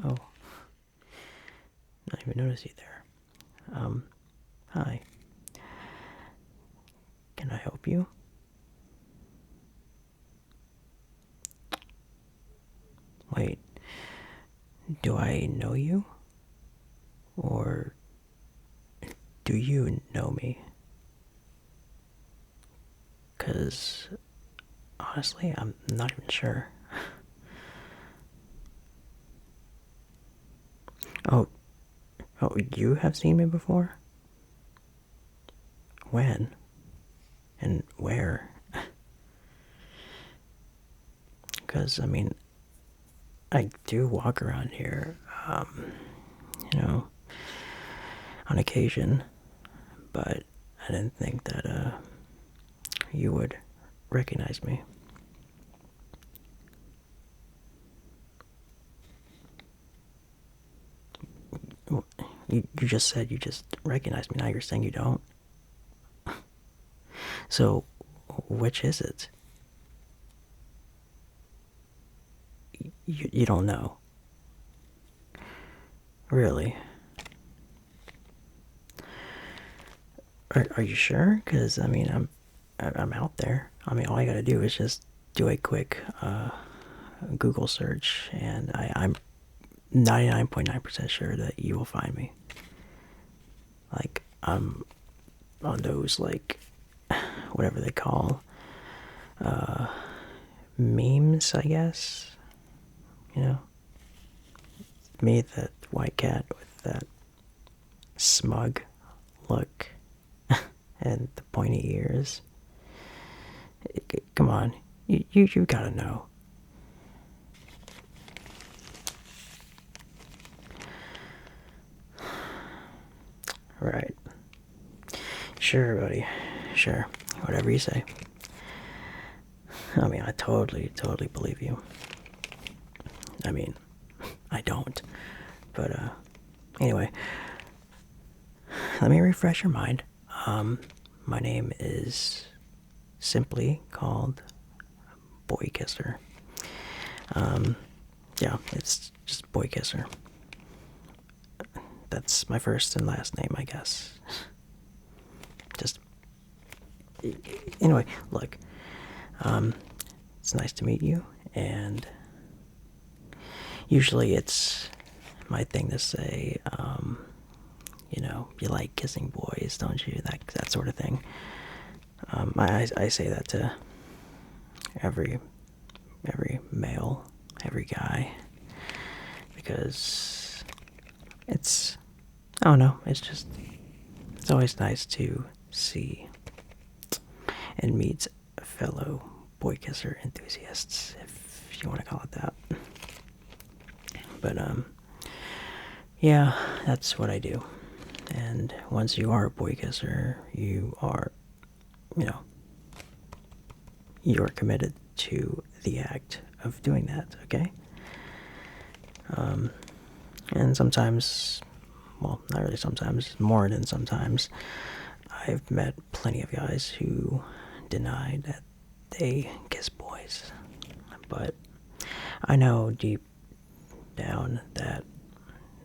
Oh, not even noticed you there. Hi. Can I help you? Wait, do I know you? Or do you know me? 'Cause honestly, I'm not even sure. Oh, oh, you have seen me before? When? And where? 'Cause I mean, I do walk around here, you know, on occasion, but I didn't think that, you would recognize me. You just said you just recognized me, now you're saying you don't? So, which is it? You don't know. Really? Are you sure? Because I mean, I'm out there. I mean, all I gotta do is just do a quick Google search, and I'm 99.9% sure that you will find me. Like, I'm on those, like, whatever they call memes, I guess. You know, me, that white cat with that smug look and the pointy ears. Come on, you gotta know. Right. Sure, buddy. Sure. Whatever you say. I mean, I totally believe you. I mean, I don't. But, anyway. Let me refresh your mind. My name is simply called Boykisser. Yeah, it's just Boykisser. That's my first and last name, I guess. Just anyway, look. It's nice to meet you, and usually it's my thing to say, you know, you like kissing boys, don't you? That sort of thing. I say that to every male, every guy, because I don't know, it's always nice to see and meet fellow boy kisser enthusiasts, if you want to call it that. But, yeah, that's what I do. And once you are a boy kisser, you are, you know, you're committed to the act of doing that, okay? And sometimes, well, not really sometimes, more than sometimes, I've met plenty of guys who deny that they kiss boys. But I know deep down that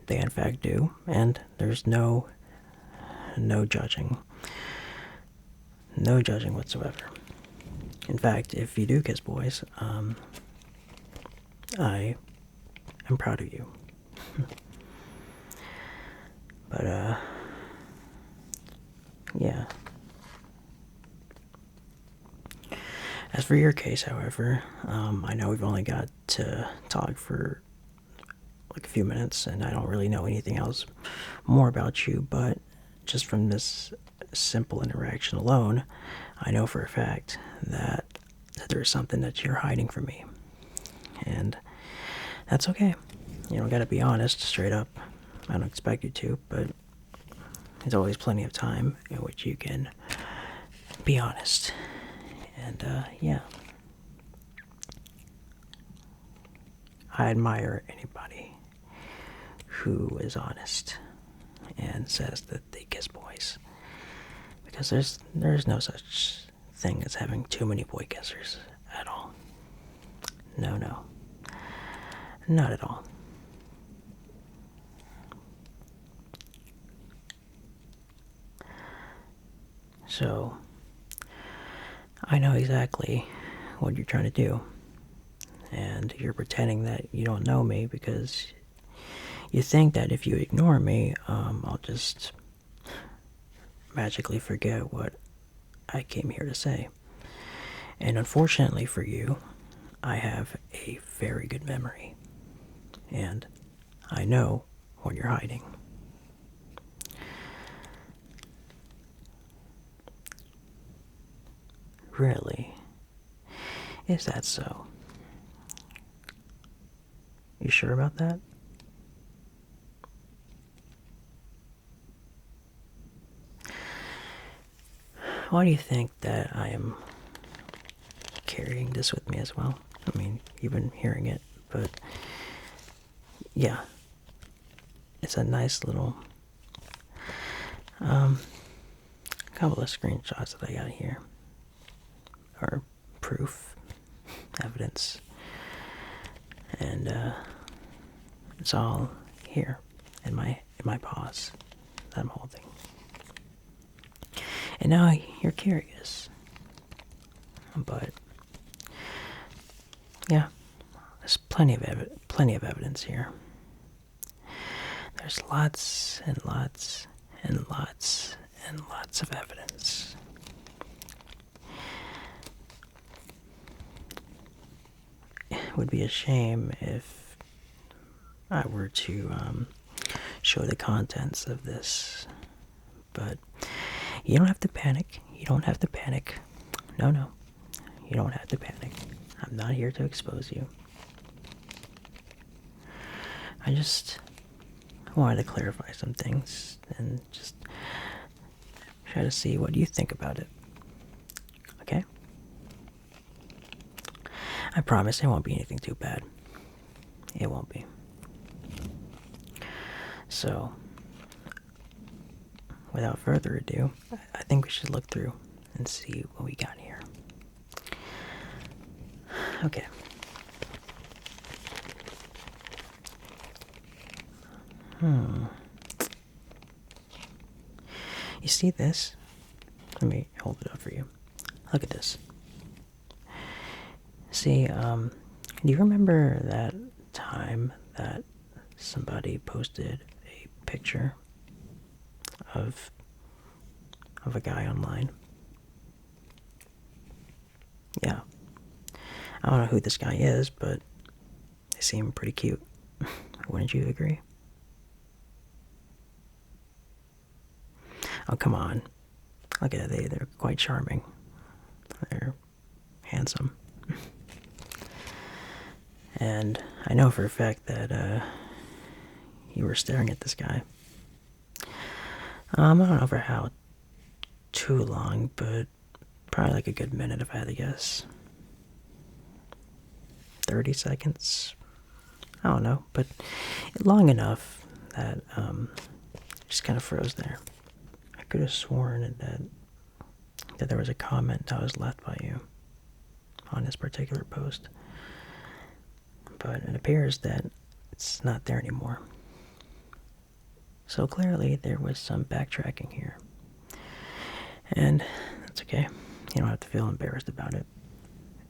they in fact do, and there's no judging. No judging whatsoever. In fact, if you do kiss boys, I am proud of you. But, yeah. As for your case, however, I know we've only got to talk for like a few minutes, and I don't really know anything else more about you, but just from this simple interaction alone, I know for a fact that there's something that you're hiding from me. And that's okay. You don't gotta be honest, straight up. I don't expect you to, but there's always plenty of time in which you can be honest. And, yeah. I admire anybody who is honest and says that they kiss boys. Because there's no such thing as having too many boy kissers at all. No, no. Not at all. So, I know exactly what you're trying to do. And you're pretending that you don't know me because you think that if you ignore me, I'll just magically forget what I came here to say. And unfortunately for you, I have a very good memory. And I know what you're hiding. Really? Is that so? You sure about that? Why do you think that I am carrying this with me as well? I mean, you've been hearing it, but yeah, it's a nice little couple of screenshots that I got here, or proof, evidence, and it's all here in my paws that I'm holding. And now you're curious, but yeah, there's plenty of evidence here. There's lots and lots and lots and lots of evidence. It would be a shame if I were to show the contents of this, but you don't have to panic. You don't have to panic. No, no. You don't have to panic. I'm not here to expose you. I just wanted to clarify some things and just try to see what you think about it. Okay? I promise it won't be anything too bad. It won't be. So, without further ado, I think we should look through and see what we got here. Okay. You see this? Let me hold it up for you. Look at this. See, do you remember that time that somebody posted a picture of a guy online? Yeah. I don't know who this guy is, but they seem pretty cute. Wouldn't you agree? Oh, come on. Look at it. They're quite charming. They're handsome. And I know for a fact that you were staring at this guy. I don't know for how too long, but probably like a good minute if I had to guess. 30 seconds? I don't know, but long enough that just kind of froze there. I could have sworn that there was a comment that was left by you on this particular post. But it appears that it's not there anymore. So clearly there was some backtracking here. And that's okay. You don't have to feel embarrassed about it.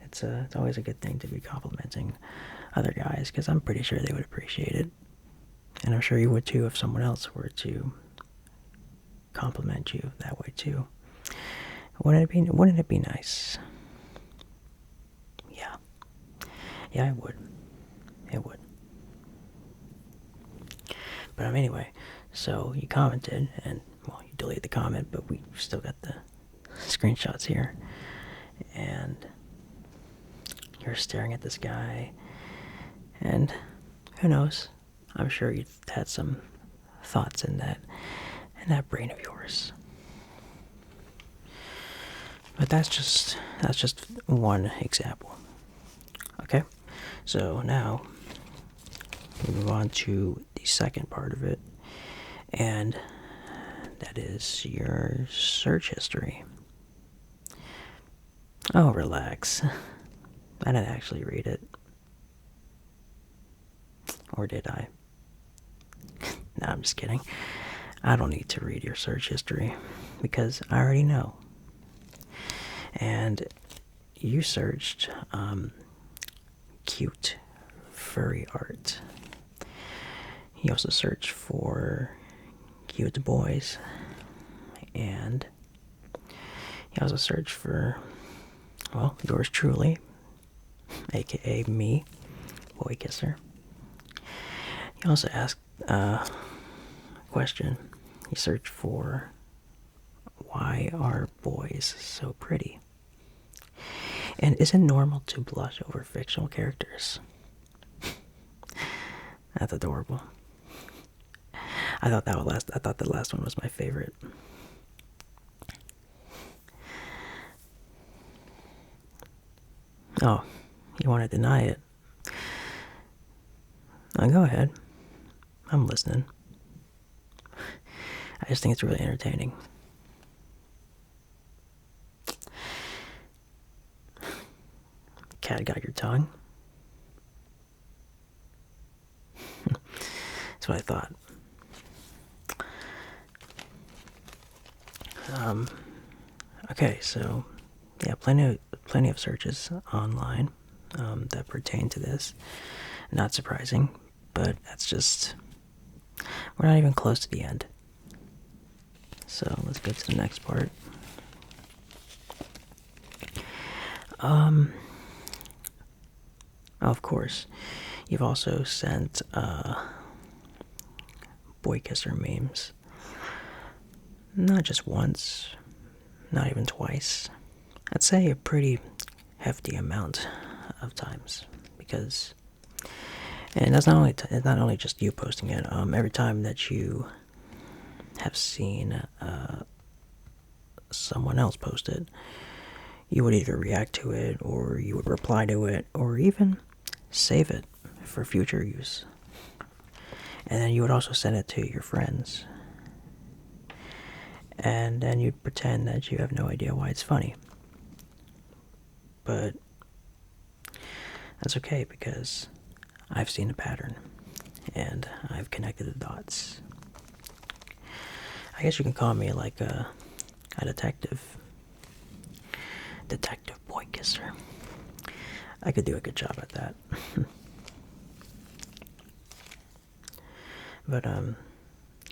It's always a good thing to be complimenting other guys, because I'm pretty sure they would appreciate it. And I'm sure you would too if someone else were to compliment you that way too. Wouldn't it be nice? Yeah. Yeah, it would. It would. But anyway, so you commented, and well, you deleted the comment, but we still got the screenshots here. And you're staring at this guy, and who knows? I'm sure you've had some thoughts in that brain of yours. But that's just one example. Okay? So now we move on to the second part of it, and that is your search history. Oh, relax. I didn't actually read it. Or did I? No, I'm just kidding. I don't need to read your search history because I already know. And you searched cute furry art. You also searched for cute boys. And you also searched for, well, yours truly, aka me, Boykisser. You also asked a question. You searched for, why are boys so pretty? And is it normal to blush over fictional characters? That's adorable. I thought the last one was my favorite. Oh, you want to deny it? Oh, go ahead. I'm listening. I just think it's really entertaining. Cat got your tongue? That's what I thought. Okay, so yeah, plenty of searches online that pertain to this. Not surprising, but that's just, we're not even close to the end. So let's go to the next part. Of course, you've also sent Boykisser memes. Not just once, not even twice. I'd say a pretty hefty amount of times, because, and that's not only just you posting it. Every time that you have seen someone else post it, you would either react to it, or you would reply to it, or even save it for future use. And then you would also send it to your friends. And then you'd pretend that you have no idea why it's funny. But that's okay, because I've seen a pattern and I've connected the dots. I guess you can call me like a detective. Detective Boykisser. I could do a good job at that. But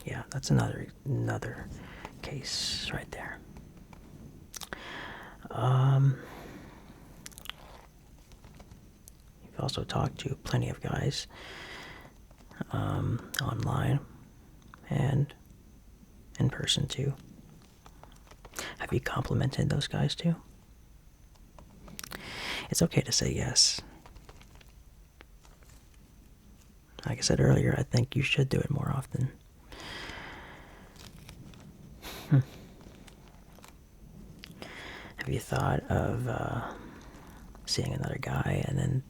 yeah, that's another case right there. You've also talked to plenty of guys online and in person too. Have you complimented those guys too? It's okay to say yes. Like I said earlier, I think you should do it more often. Have you thought of seeing another guy and then,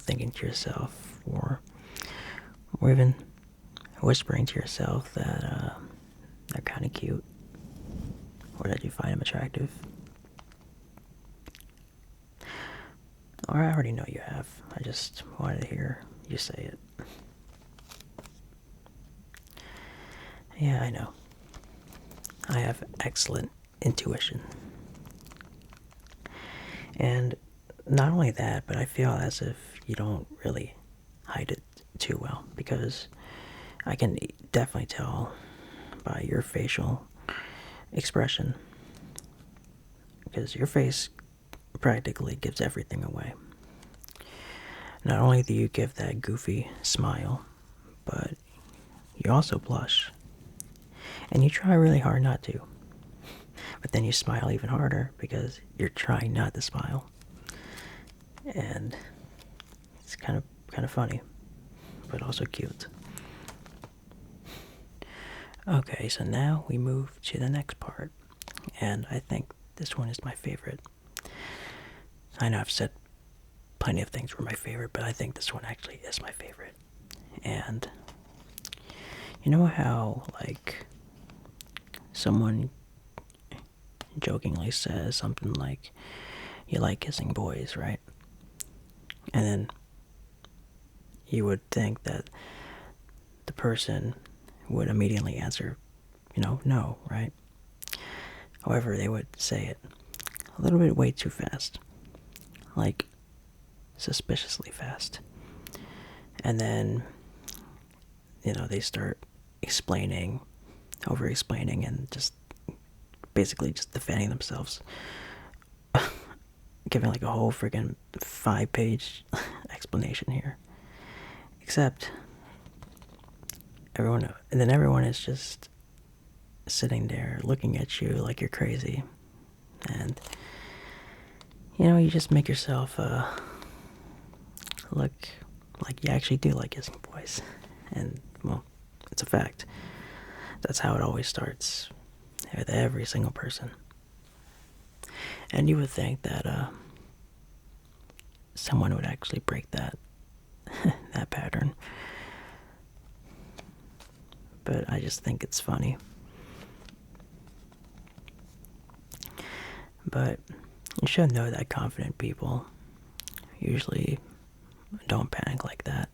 thinking to yourself, or even whispering to yourself that they're kind of cute, or that you find them attractive? Or I already know you have. I just wanted to hear you say it. Yeah, I know. I have excellent intuition. And not only that, but I feel as if you don't really hide it too well, because I can definitely tell by your facial expression, because your face practically gives everything away. Not only do you give that goofy smile, but you also blush. And you try really hard not to. But then you smile even harder because you're trying not to smile. And it's kind of funny, but also cute. Okay, so now we move to the next part. And I think this one is my favorite. I know I've said plenty of things were my favorite, but I think this one actually is my favorite. And you know how, like, someone jokingly says something like, you like kissing boys, right? And then you would think that the person would immediately answer, no, right? However, they would say it a little bit way too fast. Like, suspiciously fast. And then, they start explaining, over explaining, and just basically just defending themselves. Giving like a whole freaking 5-page explanation here. Except, everyone is just sitting there looking at you like you're crazy. And, you just make yourself look like you actually do like kissing boys. And, well, it's a fact. That's how it always starts with every single person. And you would think that someone would actually break that that pattern. But I just think it's funny. But you should know that confident people usually don't panic like that.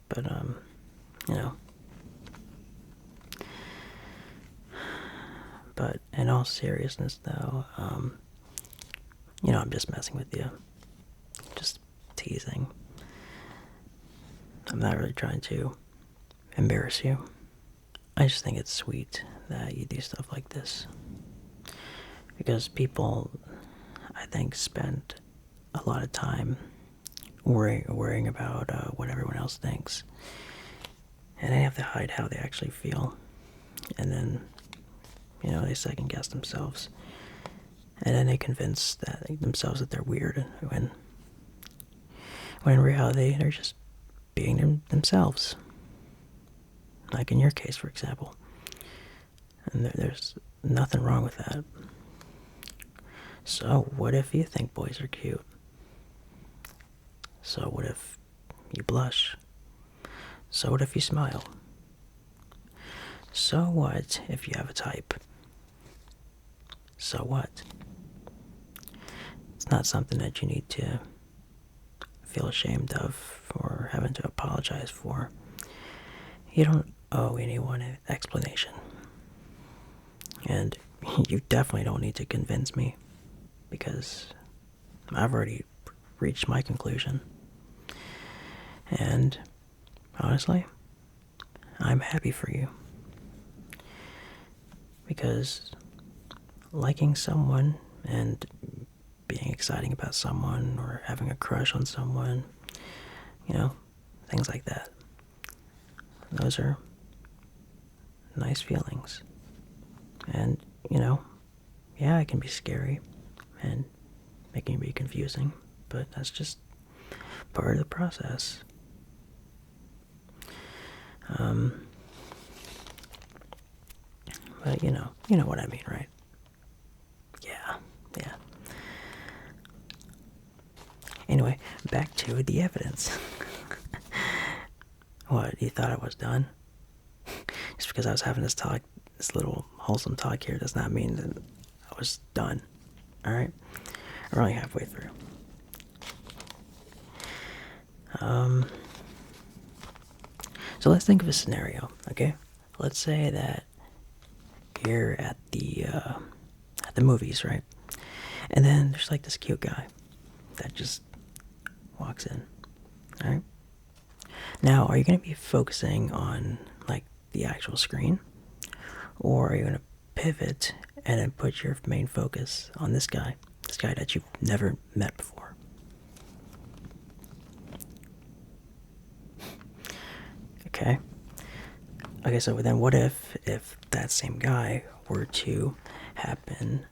But, But in all seriousness, though, I'm just messing with you. Just teasing. I'm not really trying to embarrass you. I just think it's sweet that you do stuff like this. Because people, I think, spend a lot of time worrying about what everyone else thinks. And they have to hide how they actually feel. And then, they second guess themselves. And then they convince themselves that they're weird when in reality they're just being themselves. Like in your case, for example. And there's nothing wrong with that. So what if you think boys are cute? So what if you blush? So what if you smile? So what if you have a type? So what? It's not something that you need to feel ashamed of or having to apologize for. You don't owe anyone an explanation. And you definitely don't need to convince me, because I've already reached my conclusion. And honestly, I'm happy for you. Because liking someone and being exciting about someone or having a crush on someone, things like that, those are nice feelings. And, yeah, it can be scary and it can be confusing, but that's just part of the process. But you know what I mean, right? Yeah. Anyway, back to the evidence. What, you thought I was done? Just because I was having this little wholesome talk here, does not mean that I was done. Alright? We're only halfway through. So let's think of a scenario, okay? Let's say that you're at the movies, right? And then there's like this cute guy that just walks in, alright? Now, are you going to be focusing on like the actual screen? Or are you going to pivot and then put your main focus on this guy that you've never met before? Okay, so then what if that same guy were to happen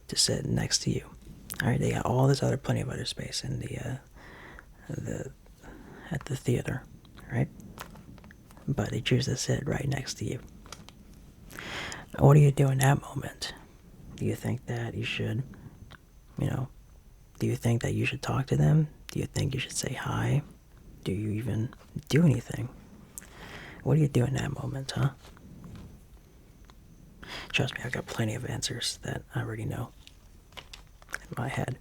to sit next to you? Alright, they got plenty of other space in at the theater, right? But they choose to sit right next to you. What do you do in that moment? Do you think that you should, do you think that you should talk to them? Do you think you should say hi? Do you even do anything? What do you do in that moment, huh? Trust me, I've got plenty of answers that I already know in my head.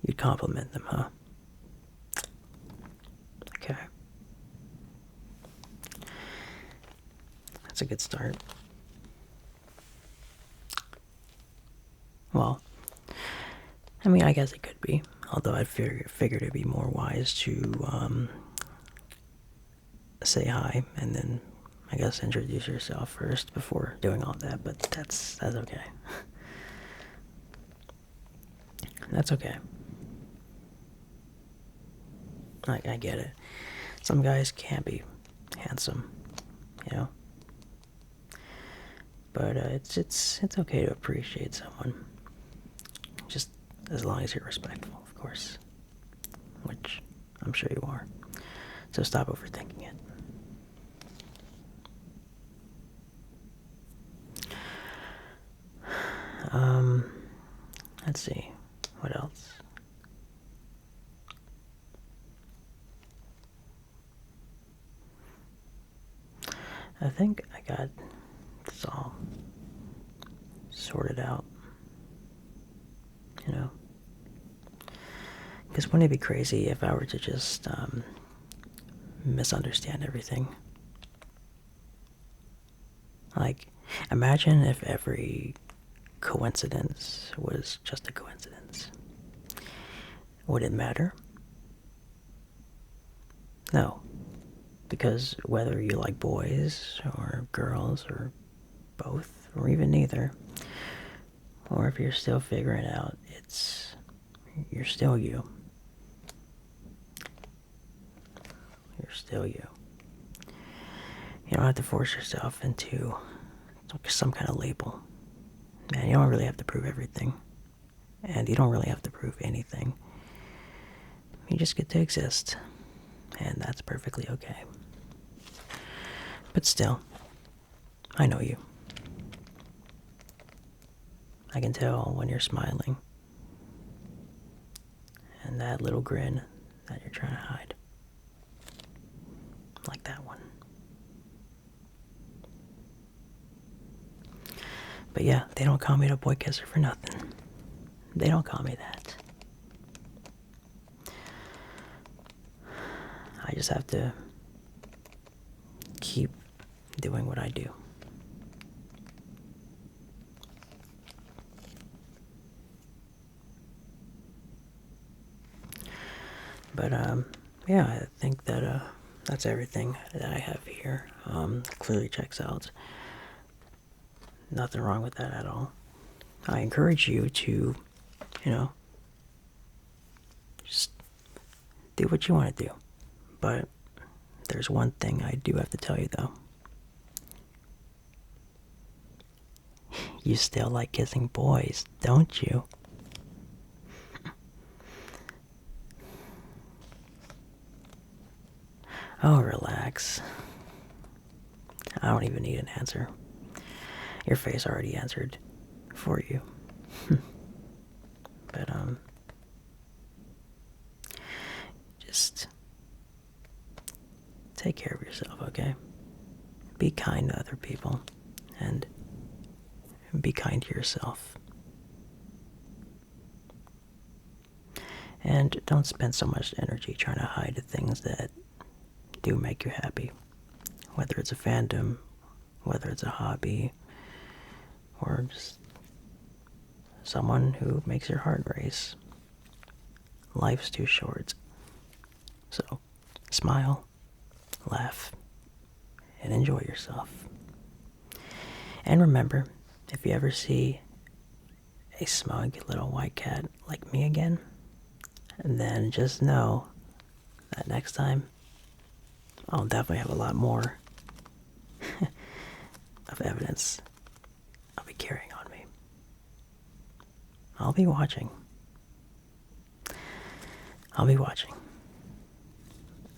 You'd compliment them, huh? Okay. That's a good start. Well, I mean, I guess it could be. Although I figured it'd be more wise to say hi and then I guess introduce yourself first before doing all that. But that's okay. That's okay. I get it. Some guys can be handsome, you know. But it's okay to appreciate someone. Just as long as you're respectful, of course. Which I'm sure you are. So stop overthinking it. Let's see. What else? I think I got this all sorted out. You know? Because wouldn't it be crazy if I were to just misunderstand everything? Like, imagine if every coincidence was just a coincidence. Would it matter? No. Because whether you like boys or girls or both or even neither, or if you're still figuring it out, you're still you. You're still you. You don't have to force yourself into some kind of label. And you don't really have to prove everything. And you don't really have to prove anything. You just get to exist. And that's perfectly okay. But still, I know you. I can tell when you're smiling. And that little grin that you're trying to hide. Like that one. But yeah, they don't call me the Boykisser for nothing. They don't call me that. I just have to keep doing what I do. But yeah, I think that that's everything that I have here. Clearly checks out. Nothing wrong with that at all. I encourage you to, you know, just do what you want to do. But there's one thing I do have to tell you though. You still like kissing boys, don't you? Oh, relax. I don't even need an answer. Your face already answered for you. But, just take care of yourself, okay? Be kind to other people, and be kind to yourself. And don't spend so much energy trying to hide the things that do make you happy. Whether it's a fandom, whether it's a hobby, or just someone who makes your heart race. Life's too short. So, smile, laugh, and enjoy yourself. And remember, if you ever see a smug little white cat like me again, then just know that next time I'll definitely have a lot more of evidence I'll be carrying on me. I'll be watching. I'll be watching.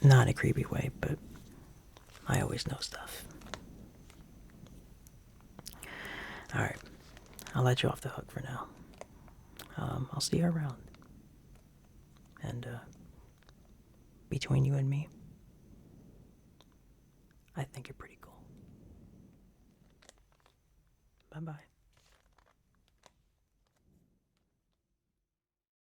Not in a creepy way, but I always know stuff. I'll let you off the hook for now. I'll see you around. And, between you and me, I think you're pretty cool. Bye bye.